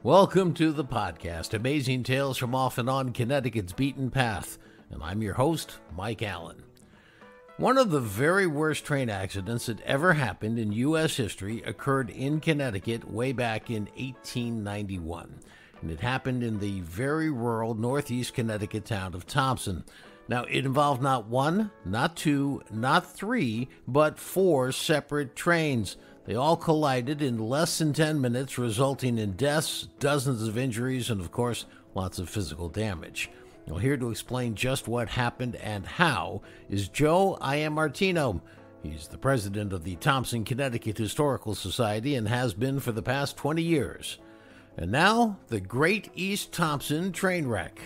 Welcome to the podcast, Amazing Tales from Off and On Connecticut's Beaten Path, and I'm your host, Mike Allen. One of the very worst train accidents that ever happened in U.S. history occurred in Connecticut way back in 1891, and it happened in the very rural northeast Connecticut town of Thompson. Now, it involved not one, not two, not three, but four separate trains. They all collided in less than 10 minutes, resulting in deaths, dozens of injuries, and of course, lots of physical damage. Now, here to explain just what happened and how is Joe Iamartino. He's the president of the Thompson, Connecticut Historical Society and has been for the past 20 years. And now, the Great East Thompson train wreck.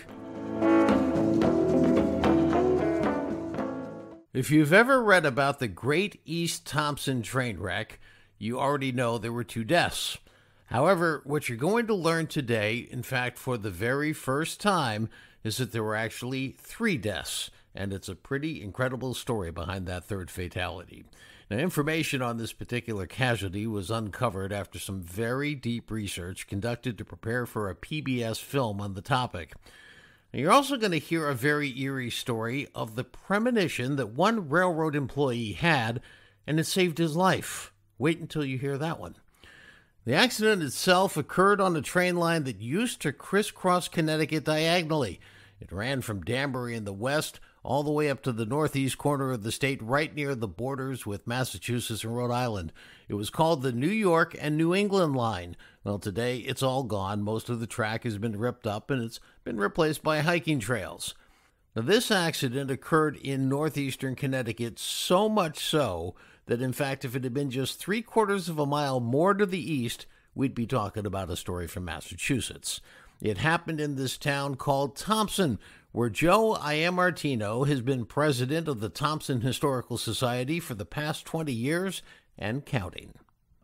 If you've ever read about the Great East Thompson train wreck, you already know there were two deaths. However, what you're going to learn today, in fact, for the very first time, is that there were actually three deaths, and it's a pretty incredible story behind that third fatality. Now, information on this particular casualty was uncovered after some very deep research conducted to prepare for a PBS film on the topic. Now, you're also going to hear a very eerie story of the premonition that one railroad employee had, and it saved his life. Wait until you hear that one. The accident itself occurred on a train line that used to crisscross Connecticut diagonally. It ran from Danbury in the west all the way up to the northeast corner of the state, right near the borders with Massachusetts and Rhode Island. It was called the New York and New England line. Well, today it's all gone. Most of the track has been ripped up and it's been replaced by hiking trails. Now, this accident occurred in northeastern Connecticut, so much so that, in fact, if it had been just 3/4 of a mile more to the east, we'd be talking about a story from Massachusetts. It happened in this town called Thompson, where Joe Iamartino has been president of the Thompson Historical Society for the past 20 years and counting.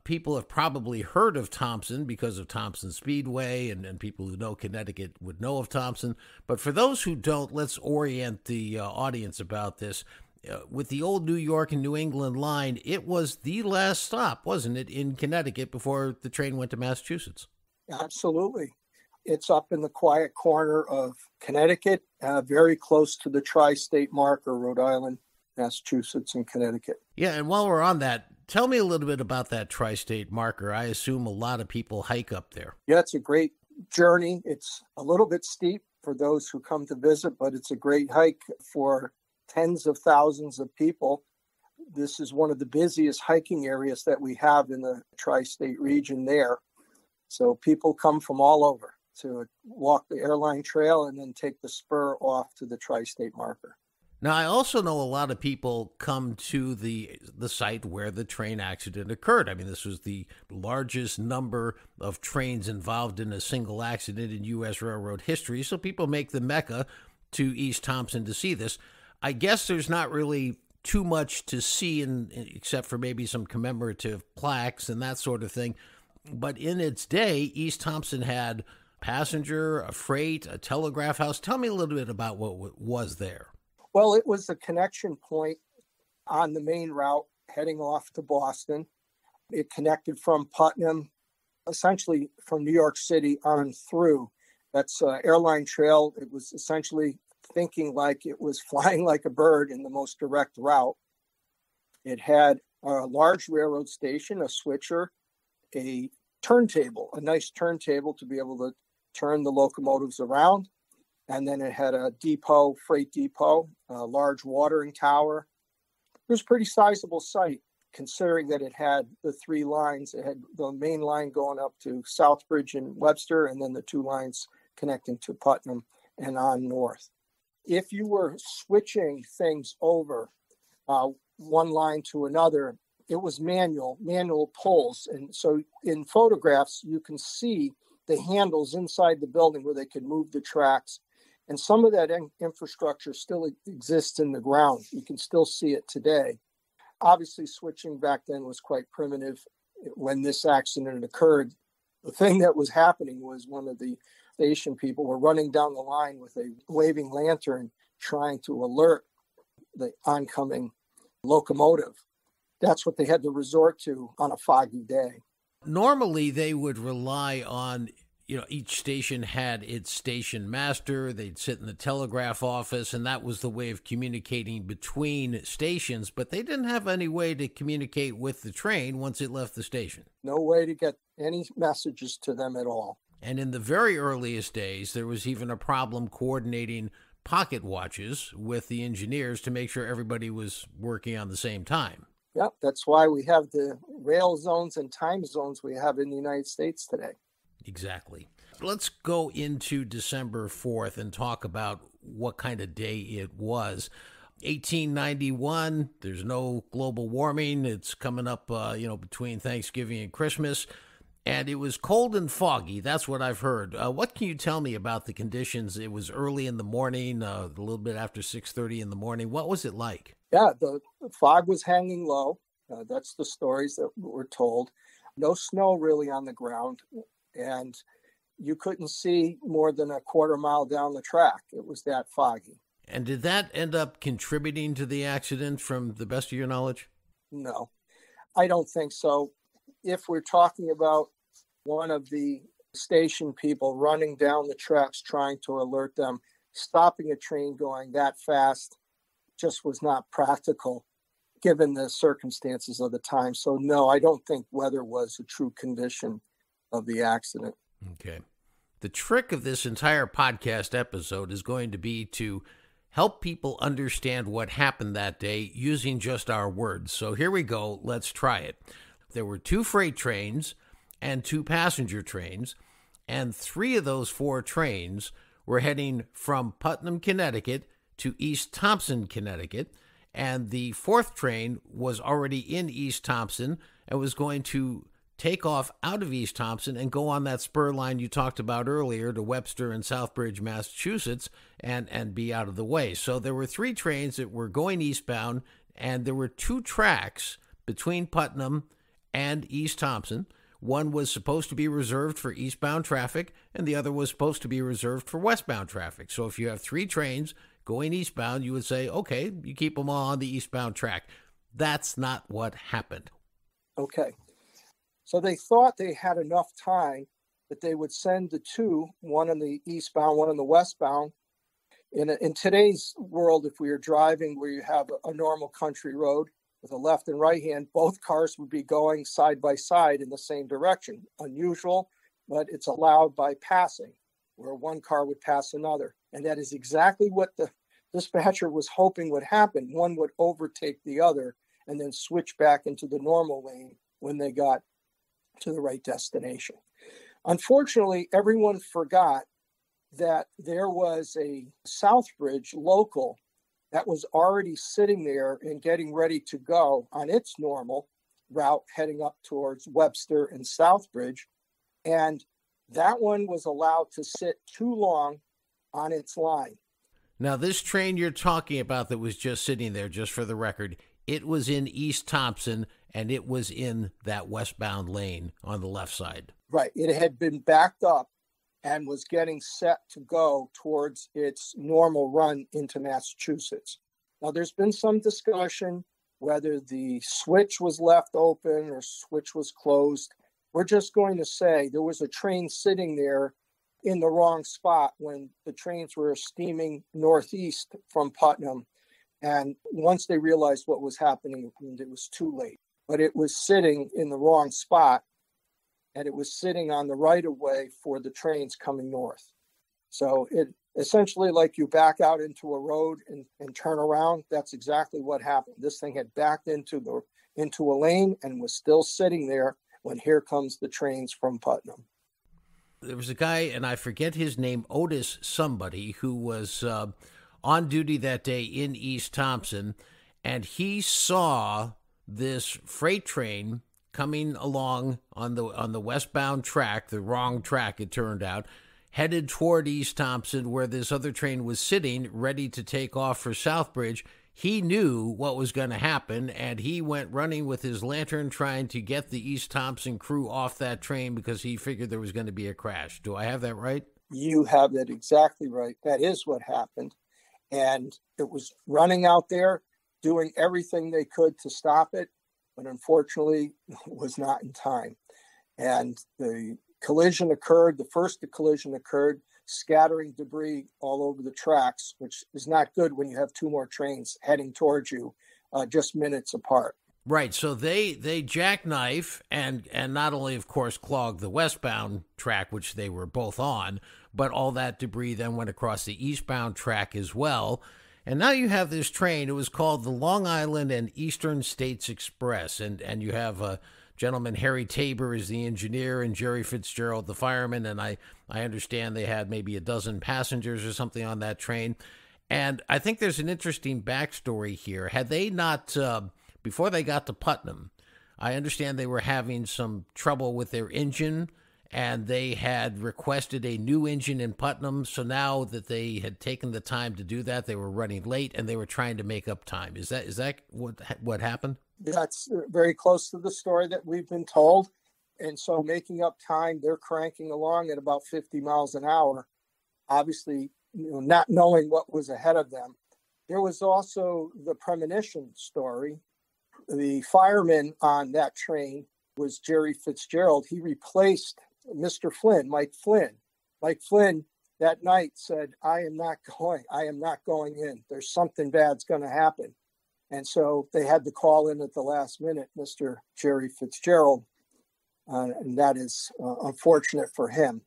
People have probably heard of Thompson because of Thompson Speedway, and people who know Connecticut would know of Thompson. But for those who don't, let's orient the audience about this. With the old New York and New England line, it was the last stop, wasn't it, in Connecticut before the train went to Massachusetts? Absolutely. It's up in the quiet corner of Connecticut, very close to the tri-state marker, Rhode Island, Massachusetts, and Connecticut. Yeah, and while we're on that, tell me a little bit about that tri-state marker. I assume a lot of people hike up there. Yeah, it's a great journey. It's a little bit steep for those who come to visit, but it's a great hike for tens of thousands of people. This is one of the busiest hiking areas that we have in the tri-state region there. So people come from all over to walk the airline trail and then take the spur off to the tri-state marker. Now, I also know a lot of people come to the site where the train accident occurred. I mean, this was the largest number of trains involved in a single accident in U.S. railroad history, so people make the Mecca to East Thompson to see this. I guess there's not really too much to see except for maybe some commemorative plaques and that sort of thing. But in its day, East Thompson had passenger, a freight, a telegraph house. Tell me a little bit about what was there. Well, it was a connection point on the main route heading off to Boston. It connected from Putnam, essentially from New York City on through. That's airline trail. It was essentially thinking like it was flying like a bird in the most direct route. It had a large railroad station, a switcher, a turntable, a nice turntable to be able to turn the locomotives around. And then it had a depot, freight depot, a large watering tower. It was a pretty sizable site, considering that it had the three lines. It had the main line going up to Southbridge and Webster, and then the two lines connecting to Putnam and on north. If you were switching things over one line to another, it was manual pulls. And so in photographs, you can see the handles inside the building where they could move the tracks. And some of that infrastructure still exists in the ground. You can still see it today. Obviously, switching back then was quite primitive. When this accident occurred, the thing that was happening was one of the station people were running down the line with a waving lantern trying to alert the oncoming locomotive. That's what they had to resort to on a foggy day. Normally, they would rely on each station had its station master. They'd sit in the telegraph office, and that was the way of communicating between stations. But they didn't have any way to communicate with the train once it left the station. No way to get any messages to them at all. And in the very earliest days, there was even a problem coordinating pocket watches with the engineers to make sure everybody was working on the same time. Yep, that's why we have the rail zones and time zones we have in the United States today. Exactly. Let's go into December 4th and talk about what kind of day it was. 1891, there's no global warming. It's coming up, between Thanksgiving and Christmas. And it was cold and foggy. That's what I've heard. What can you tell me about the conditions? It was early in the morning, a little bit after 6:30 in the morning. What was it like? Yeah, the fog was hanging low. That's the stories that were told. No snow really on the ground. And you couldn't see more than a quarter mile down the track. It was that foggy. And did that end up contributing to the accident from the best of your knowledge? No, I don't think so. If we're talking about one of the station people running down the tracks trying to alert them, stopping a train going that fast just was not practical given the circumstances of the time. So no, I don't think weather was a true condition of the accident. Okay. The trick of this entire podcast episode is going to be to help people understand what happened that day using just our words. So here we go. Let's try it. There were 2 freight trains and 2 passenger trains, and 3 of those 4 trains were heading from Putnam, Connecticut to East Thompson, Connecticut, and the 4th train was already in East Thompson and was going to take off out of East Thompson and go on that spur line you talked about earlier to Webster and Southbridge, Massachusetts, and be out of the way. So there were 3 trains that were going eastbound, and there were 2 tracks between Putnam and East Thompson. One was supposed to be reserved for eastbound traffic, and the other was supposed to be reserved for westbound traffic. So if you have 3 trains going eastbound, you would say, okay, you keep them all on the eastbound track. That's not what happened. Okay. So they thought they had enough time that they would send the 2, one on the eastbound, one on the westbound. In today's world, if we were driving where you have a normal country road with a left and right hand, both cars would be going side by side in the same direction. Unusual, but it's allowed by passing, where one car would pass another. And that is exactly what the dispatcher was hoping would happen. One would overtake the other and then switch back into the normal lane when they got to the right destination. Unfortunately, everyone forgot that there was a Southbridge local that was already sitting there and getting ready to go on its normal route heading up towards Webster and Southbridge. And that one was allowed to sit too long on its line. Now, this train you're talking about that was just sitting there, just for the record, it was in East Thompson, and it was in that westbound lane on the left side. Right. It had been backed up and was getting set to go towards its normal run into Massachusetts. Now, there's been some discussion whether the switch was left open or switch was closed. We're just going to say there was a train sitting there in the wrong spot when the trains were steaming northeast from Putnam. And once they realized what was happening, it was too late. But it was sitting in the wrong spot, and it was sitting on the right of way for the trains coming north. So it essentially, like you back out into a road and turn around, that's exactly what happened. This thing had backed into a lane and was still sitting there when here comes the trains from Putnam. There was a guy, and I forget his name, Otis somebody, who was on duty that day in East Thompson, and he saw this freight train coming along on the westbound track, the wrong track it turned out, headed toward East Thompson where this other train was sitting ready to take off for Southbridge. He knew what was going to happen, and he went running with his lantern trying to get the East Thompson crew off that train because he figured there was going to be a crash. Do I have that right? You have that exactly right. That is what happened. And it was running out there, doing everything they could to stop it, but unfortunately was not in time. And the collision occurred. The first collision occurred, scattering debris all over the tracks, which is not good when you have two more trains heading towards you just minutes apart. Right. So they jackknife and not only, of course, clog the westbound track, which they were both on, but all that debris then went across the eastbound track as well. And now you have this train. It was called the Long Island and Eastern States Express. And you have a gentleman, Harry Tabor, is the engineer, and Jerry Fitzgerald, the fireman. And I understand they had maybe a dozen passengers or something on that train. And I think there's an interesting backstory here. Had they not... before they got to Putnam, I understand they were having some trouble with their engine, and they had requested a new engine in Putnam. So now that they had taken the time to do that, they were running late, and they were trying to make up time. Is that what happened? That's very close to the story that we've been told. And so making up time, they're cranking along at about 50 miles an hour, obviously, not knowing what was ahead of them. There was also the premonition story. The fireman on that train was Jerry Fitzgerald. He replaced Mr. Flynn, Mike Flynn. Mike Flynn that night said, I am not going in. There's something bad's going to happen. And so they had to call in at the last minute, Mr. Jerry Fitzgerald. And that is unfortunate for him,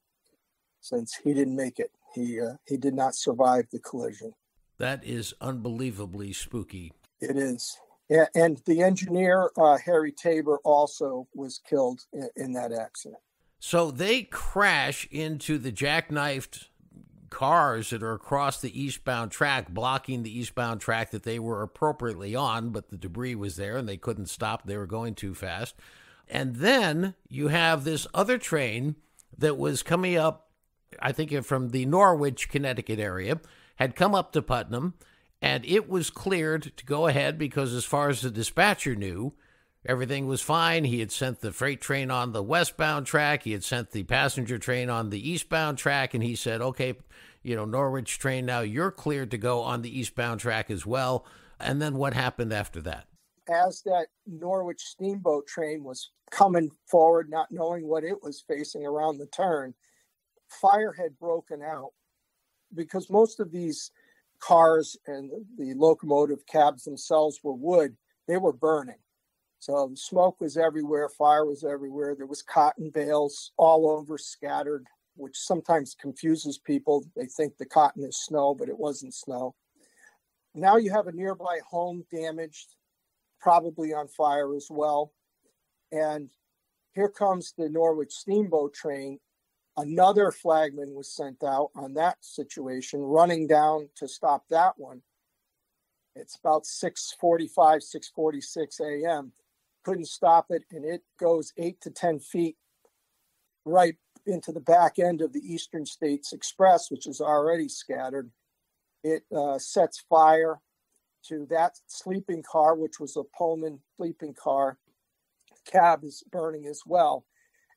since he didn't make it. He did not survive the collision. That is unbelievably spooky. It is. Yeah, and the engineer, Harry Tabor, also was killed in that accident. So they crash into the jackknifed cars that are across the eastbound track, blocking the eastbound track that they were appropriately on, but the debris was there and they couldn't stop. They were going too fast. And then you have this other train that was coming up, I think from the Norwich, Connecticut area, had come up to Putnam, and it was cleared to go ahead because as far as the dispatcher knew, everything was fine. He had sent the freight train on the westbound track. He had sent the passenger train on the eastbound track. And he said, okay, Norwich train, now you're cleared to go on the eastbound track as well. And then what happened after that? As that Norwich steamboat train was coming forward, not knowing what it was facing around the turn, fire had broken out because most of these cars and the locomotive cabs themselves were wood. They were burning. So the smoke was everywhere. Fire was everywhere. There was cotton bales all over scattered, which sometimes confuses people. They think the cotton is snow, but it wasn't snow. Now you have a nearby home damaged, probably on fire as well. And here comes the Norwich steamboat train. Another flagman was sent out on that situation, running down to stop that one. It's about 6:45, 6:46 a.m. Couldn't stop it, and it goes 8 to 10 feet right into the back end of the Eastern States Express, which is already scattered. It sets fire to that sleeping car, which was a Pullman sleeping car. Cab is burning as well.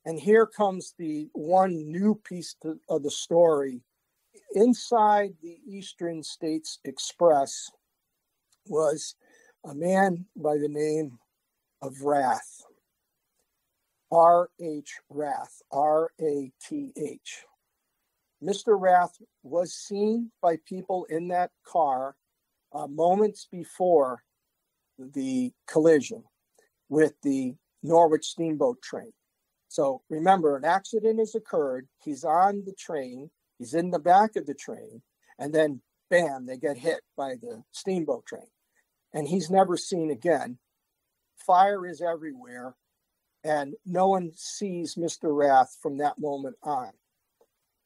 And here comes the one new piece of the story. Inside the Eastern States Express was a man by the name of Rath. R.H. Rath, R-A-T-H. Mr. Rath was seen by people in that car moments before the collision with the Norwich steamboat train. So remember, an accident has occurred. He's on the train. He's in the back of the train. And then, bam, they get hit by the steamboat train. And he's never seen again. Fire is everywhere. And no one sees Mr. Rath from that moment on.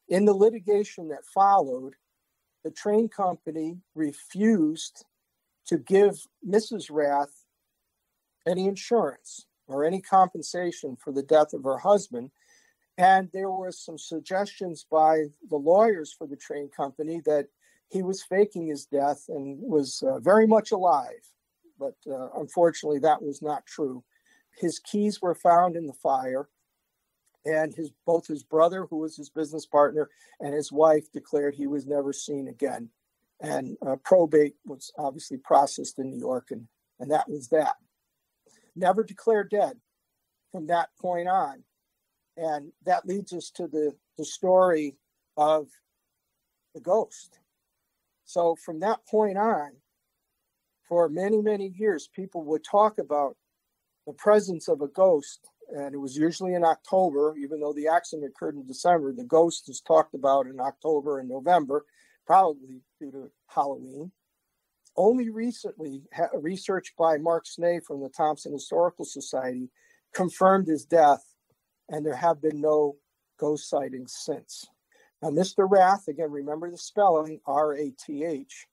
In the litigation that followed, the train company refused to give Mrs. Rath any insurance or any compensation for the death of her husband. And there were some suggestions by the lawyers for the train company that he was faking his death and was very much alive. But unfortunately, that was not true. His keys were found in the fire, and both his brother, who was his business partner, and his wife declared he was never seen again. And probate was obviously processed in New York, and that was that. Never declared dead from that point on. And that leads us to the story of the ghost. So from that point on, for many, many years, people would talk about the presence of a ghost. And it was usually in October, even though the accident occurred in December. The ghost is talked about in October and November, probably due to Halloween. Only recently, research by Mark Snee from the Thompson Historical Society confirmed his death, and there have been no ghost sightings since. Now, Mr. Rath, again, remember the spelling, R-A-T-H.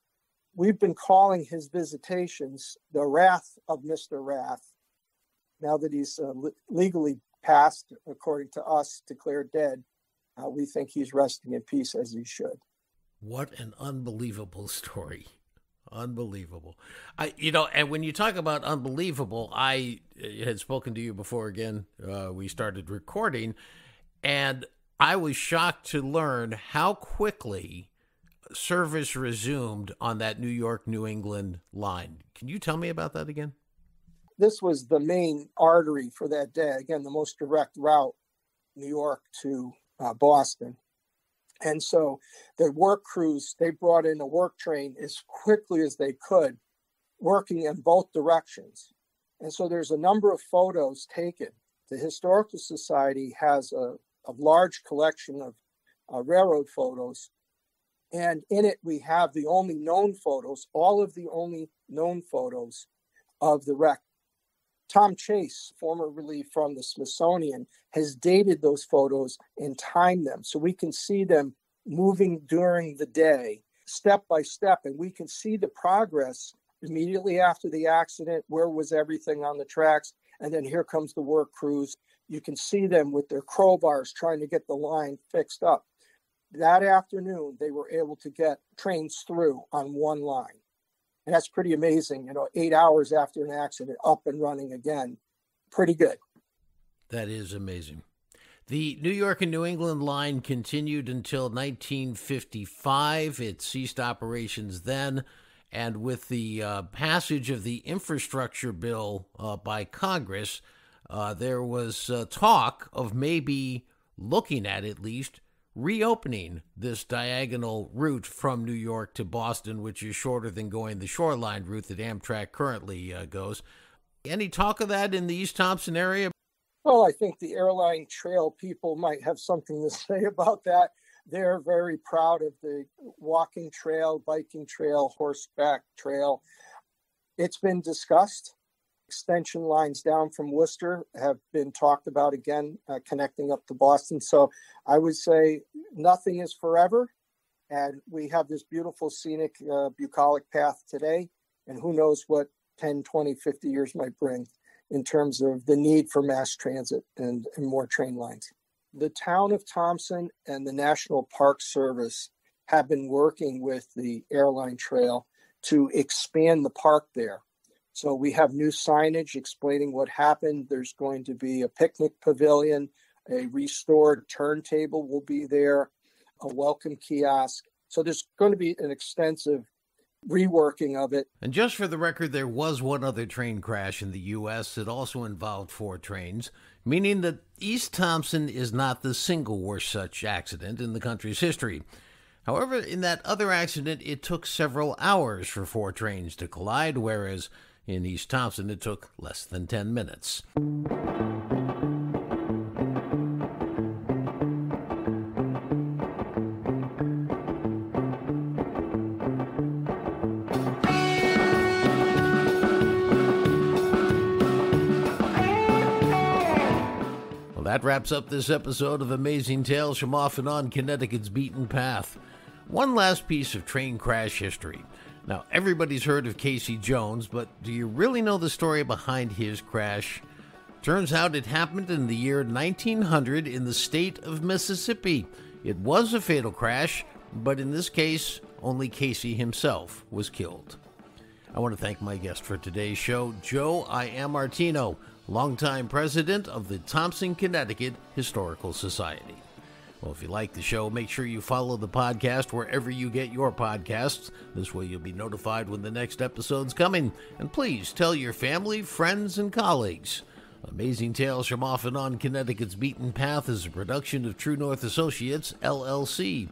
We've been calling his visitations the Wrath of Mr. Rath. Now that he's legally passed, according to us, declared dead, we think he's resting in peace as he should. What an unbelievable story. Unbelievable. And when you talk about unbelievable, I had spoken to you before again. We started recording, and I was shocked to learn how quickly service resumed on that New York-New England line. Can you tell me about that again? This was the main artery for that day. Again, the most direct route, New York to Boston. And so the work crews, they brought in a work train as quickly as they could, working in both directions. And so there's a number of photos taken. The Historical Society has a large collection of railroad photos. And in it, we have the only known photos, all of the only known photos of the wreck. Tom Chase, formerly from the Smithsonian, has dated those photos and timed them so we can see them moving during the day, step by step, and we can see the progress immediately after the accident. Where was everything on the tracks? And then here comes the work crews. You can see them with their crowbars trying to get the line fixed up. That afternoon, they were able to get trains through on one line. And that's pretty amazing, 8 hours after an accident, up and running again. Pretty good. That is amazing. The New York and New England line continued until 1955. It ceased operations then. And with the passage of the infrastructure bill by Congress, there was talk of maybe looking at least reopening this diagonal route from New York to Boston, which is shorter than going the shoreline route that Amtrak currently goes. Any talk of that in the East Thompson area? Well, I think the airline trail people might have something to say about that. They're very proud of the walking trail, biking trail, horseback trail. It's been discussed. Extension lines down from Worcester have been talked about again, connecting up to Boston. So I would say nothing is forever. And we have this beautiful scenic bucolic path today. And who knows what 10, 20, 50 years might bring in terms of the need for mass transit and more train lines. The town of Thompson and the National Park Service have been working with the airline trail to expand the park there. So we have new signage explaining what happened. There's going to be a picnic pavilion, a restored turntable will be there, a welcome kiosk. So there's going to be an extensive reworking of it. And just for the record, there was one other train crash in the U.S. that also involved 4 trains, meaning that East Thompson is not the single worst such accident in the country's history. However, in that other accident, it took several hours for 4 trains to collide, whereas in East Thompson, it took less than 10 minutes. Well, that wraps up this episode of Amazing Tales from Off and On Connecticut's Beaten Path. One last piece of train crash history. Now, everybody's heard of Casey Jones, but do you really know the story behind his crash? Turns out it happened in the year 1900 in the state of Mississippi. It was a fatal crash, but in this case, only Casey himself was killed. I want to thank my guest for today's show, Joe Iamartino, longtime president of the Thompson, Connecticut Historical Society. Well, if you like the show, make sure you follow the podcast wherever you get your podcasts. This way you'll be notified when the next episode's coming. And please tell your family, friends, and colleagues Amazing Tales from Off and On Connecticut's Beaten Path is a production of True North Associates, LLC.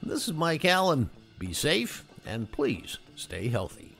This is Mike Allen. Be safe and please stay healthy.